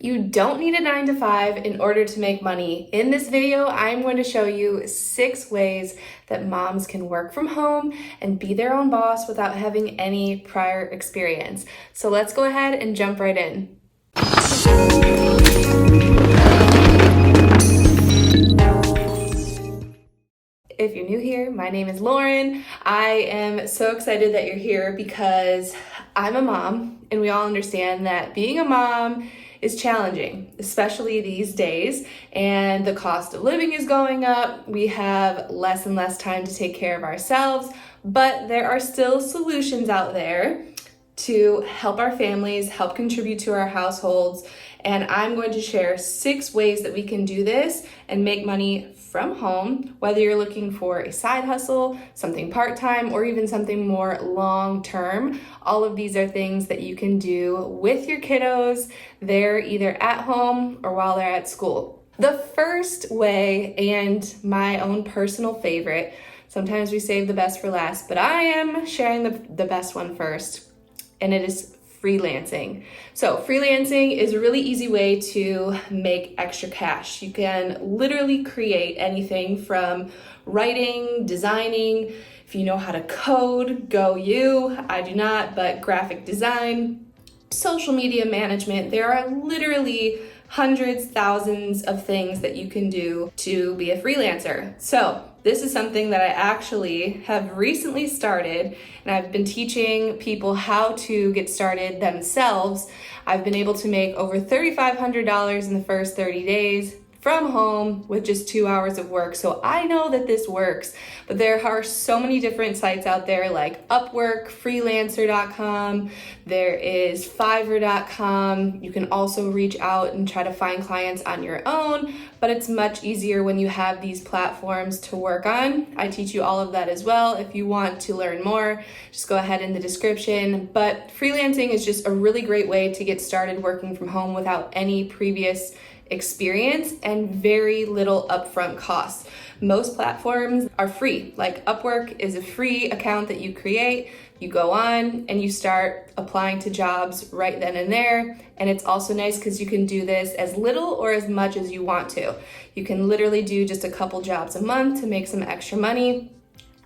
You don't need a 9 to 5 in order to make money. In this video, I'm going to show you 6 ways that moms can work from home and be their own boss without having any prior experience. So let's go ahead and jump right in. If you're new here, my name is Lauren. I am so excited that you're here because I'm a mom, and we all understand that being a mom is challenging, especially these days, and the cost of living is going up. We have less and less time to take care of ourselves, but there are still solutions out there to help our families, help contribute to our households, and I'm going to share 6 ways that we can do this and make money from home, whether you're looking for a side hustle, something part-time, or even something more long-term. All of these are things that you can do with your kiddos. They're either at home or while they're at school. The first way, and my own personal favorite, sometimes we save the best for last, but I am sharing the best one first, and it is freelancing. So freelancing is a really easy way to make extra cash. You can literally create anything from writing, designing. If you know how to code, go you. I do not, but graphic design, social media management. There are literally hundreds, thousands of things that you can do to be a freelancer. So this is something that I actually have recently started, and I've been teaching people how to get started themselves. I've been able to make over $3,500 in the first 30 days from home with just 2 hours of work. So I know that this works, but there are so many different sites out there like Upwork, freelancer.com, there is fiverr.com. You can also reach out and try to find clients on your own, but it's much easier when you have these platforms to work on. I teach you all of that as well. If you want to learn more, just go ahead in the description. But freelancing is just a really great way to get started working from home without any previous experience and very little upfront costs. Most platforms are free. Like Upwork is a free account that you create. You go on and you start applying to jobs right then and there. And it's also nice because you can do this as little or as much as you want to. You can literally do just a couple jobs a month to make some extra money,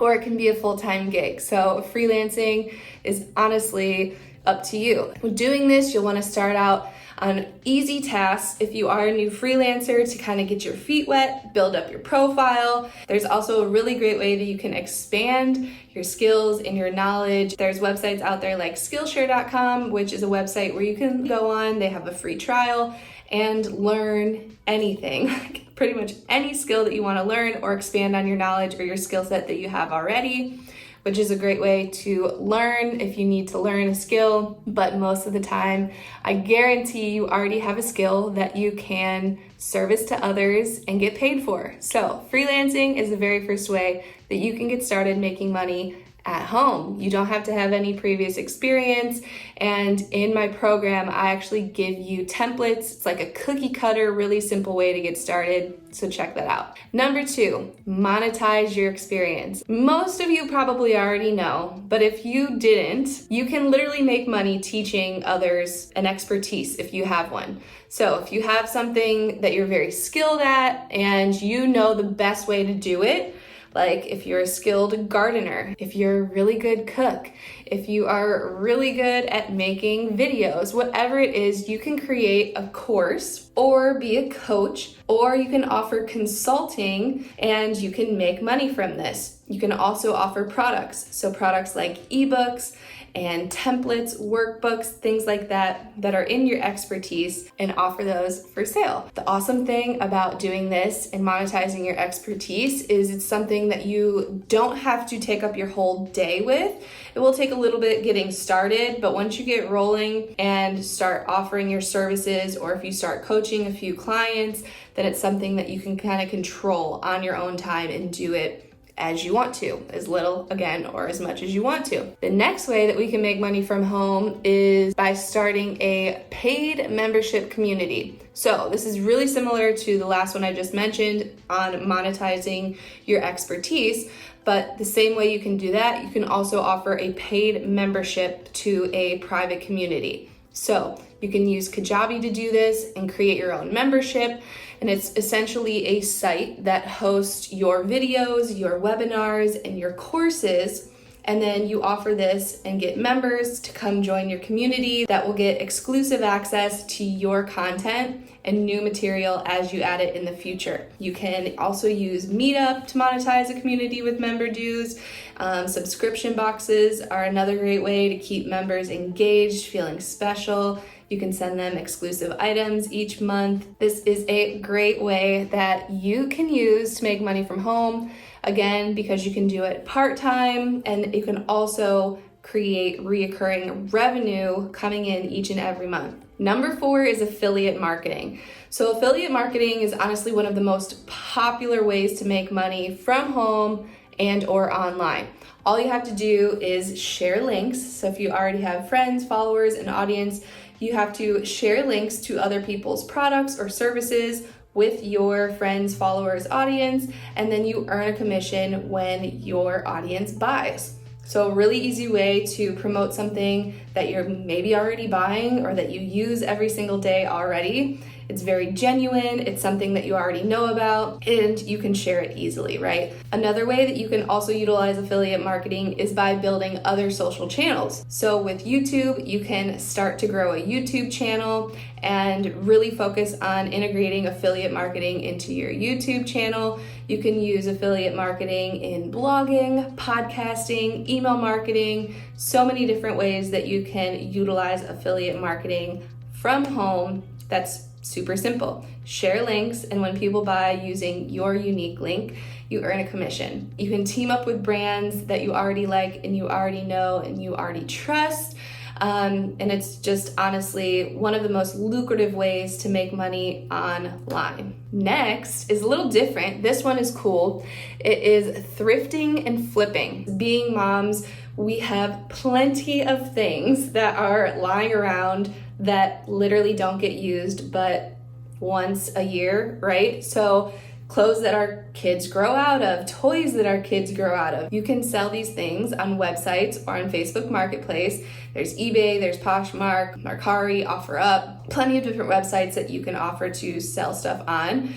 or it can be a full-time gig. So freelancing is honestly up to you. When doing this, you'll want to start out on easy tasks if you are a new freelancer to kind of get your feet wet, build up your profile. There's also a really great way that you can expand your skills and your knowledge. There's websites out there like Skillshare.com, which is a website where you can go on. They have a free trial and learn anything, pretty much any skill that you want to learn or expand on your knowledge or your skill set that you have already, which is a great way to learn if you need to learn a skill. But most of the time, I guarantee you already have a skill that you can service to others and get paid for. So freelancing is the very first way that you can get started making money at home. You don't have to have any previous experience. And in my program, I actually give you templates. It's like a cookie cutter, really simple way to get started. So check that out. Number 2, monetize your experience. Most of you probably already know, but if you didn't, you can literally make money teaching others an expertise if you have one. So if you have something that you're very skilled at and you know the best way to do it, like if you're a skilled gardener, if you're a really good cook, if you are really good at making videos, whatever it is, you can create a course or be a coach, or you can offer consulting and you can make money from this. You can also offer products. So products like ebooks and templates, workbooks, things like that that are in your expertise, and offer those for sale. The awesome thing about doing this and monetizing your expertise is it's something that you don't have to take up your whole day with. It will take a little bit getting started, but once you get rolling and start offering your services, or if you start coaching a few clients, then it's something that you can kind of control on your own time and do it as you want to, as little, again, or as much as you want to. The next way that we can make money from home is by starting a paid membership community. So this is really similar to the last one I just mentioned on monetizing your expertise, but the same way you can do that, you can also offer a paid membership to a private community. So you can use Kajabi to do this and create your own membership. And it's essentially a site that hosts your videos, your webinars, and your courses. And then you offer this and get members to come join your community that will get exclusive access to your content and new material as you add it in the future. You can also use Meetup to monetize a community with member dues. Subscription boxes are another great way to keep members engaged, feeling special. You can send them exclusive items each month. This is a great way that you can use to make money from home. Again, because you can do it part-time, and you can also create reoccurring revenue coming in each and every month. Number 4 is affiliate marketing. So affiliate marketing is honestly one of the most popular ways to make money from home and or online. All you have to do is share links. So if you already have friends, followers, and audience, you have to share links to other people's products or services with your friends, followers, audience, and then you earn a commission when your audience buys. So a really easy way to promote something that you're maybe already buying or that you use every single day already. It's very genuine, it's something that you already know about, and you can share it easily, right? Another way that you can also utilize affiliate marketing is by building other social channels. So with YouTube, you can start to grow a YouTube channel and really focus on integrating affiliate marketing into your YouTube channel. You can use affiliate marketing in blogging, podcasting, email marketing, so many different ways that you can utilize affiliate marketing from home. That's super simple. Share links, and when people buy using your unique link, you earn a commission. You can team up with brands that you already like and you already know and you already trust. And it's just honestly one of the most lucrative ways to make money online. Next is a little different. This one is cool. It is thrifting and flipping. Being moms, we have plenty of things that are lying around that literally don't get used but once a year, right? So clothes that our kids grow out of, toys that our kids grow out of. You can sell these things on websites or on Facebook Marketplace. There's eBay, there's Poshmark, Mercari, OfferUp, plenty of different websites that you can offer to sell stuff on.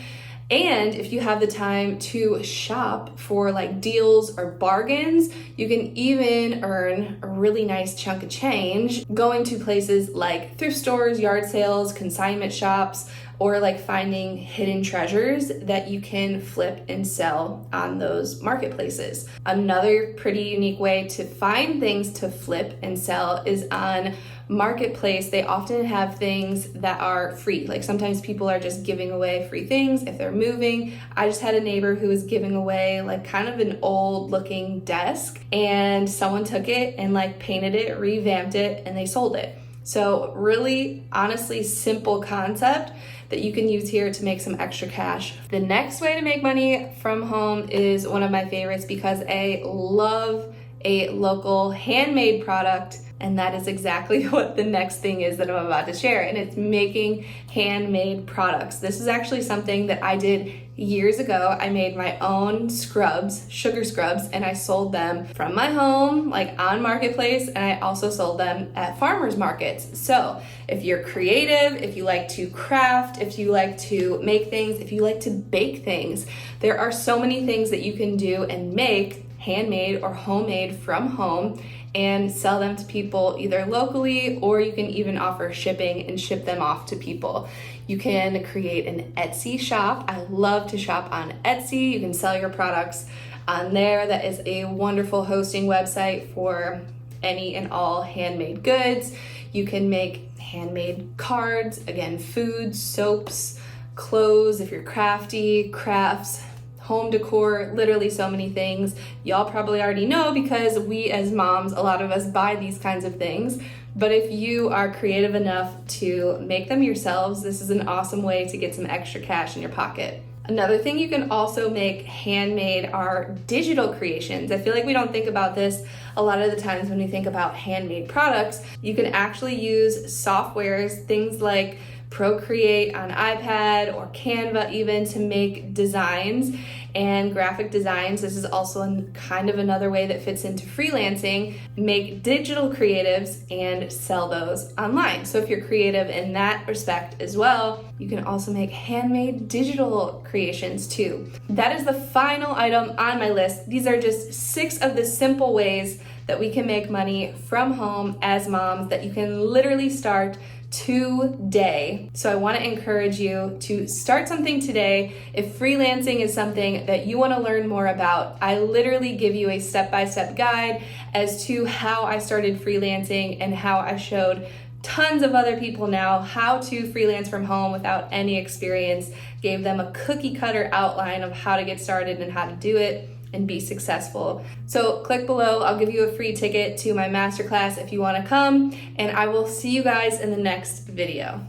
And if you have the time to shop for like deals or bargains, you can even earn a really nice chunk of change going to places like thrift stores, yard sales, consignment shops, or like finding hidden treasures that you can flip and sell on those marketplaces. Another pretty unique way to find things to flip and sell is on Marketplace. They often have things that are free. Like sometimes people are just giving away free things if they're moving. I just had a neighbor who was giving away like kind of an old looking desk, and someone took it and like painted it, revamped it, and they sold it. So really, honestly, simple concept that you can use here to make some extra cash. The next way to make money from home is one of my favorites because I love a local handmade product, and that is exactly what the next thing is that I'm about to share, and it's making handmade products. This is actually something that I did years ago. I made my own scrubs, sugar scrubs, and I sold them from my home, like on Marketplace, and I also sold them at farmers markets. So if you're creative, if you like to craft, if you like to make things, if you like to bake things, there are so many things that you can do and make handmade or homemade from home and sell them to people either locally, or you can even offer shipping and ship them off to people. You can create an Etsy shop. I love to shop on Etsy. You can sell your products on there. That is a wonderful hosting website for any and all handmade goods. You can make handmade cards, again, food, soaps, clothes, if you're crafty, crafts, home decor, literally so many things. Y'all probably already know because we as moms, a lot of us buy these kinds of things. But if you are creative enough to make them yourselves, this is an awesome way to get some extra cash in your pocket. Another thing you can also make handmade are digital creations. I feel like we don't think about this a lot of the times when we think about handmade products. You can actually use softwares, things like Procreate on iPad or Canva even, to make designs. and graphic designs. This is also kind of another way that fits into freelancing. Make digital creatives and sell those online. So if you're creative in that respect as well, you can also make handmade digital creations too. That is the final item on my list. These are just 6 of the simple ways that we can make money from home as moms that you can literally start today. So I want to encourage you to start something today. If freelancing is something that you want to learn more about, I literally give you a step-by-step guide as to how I started freelancing and how I showed tons of other people now how to freelance from home without any experience, gave them a cookie cutter outline of how to get started and how to do it and be successful. So click below, I'll give you a free ticket to my masterclass if you want to come, and I will see you guys in the next video.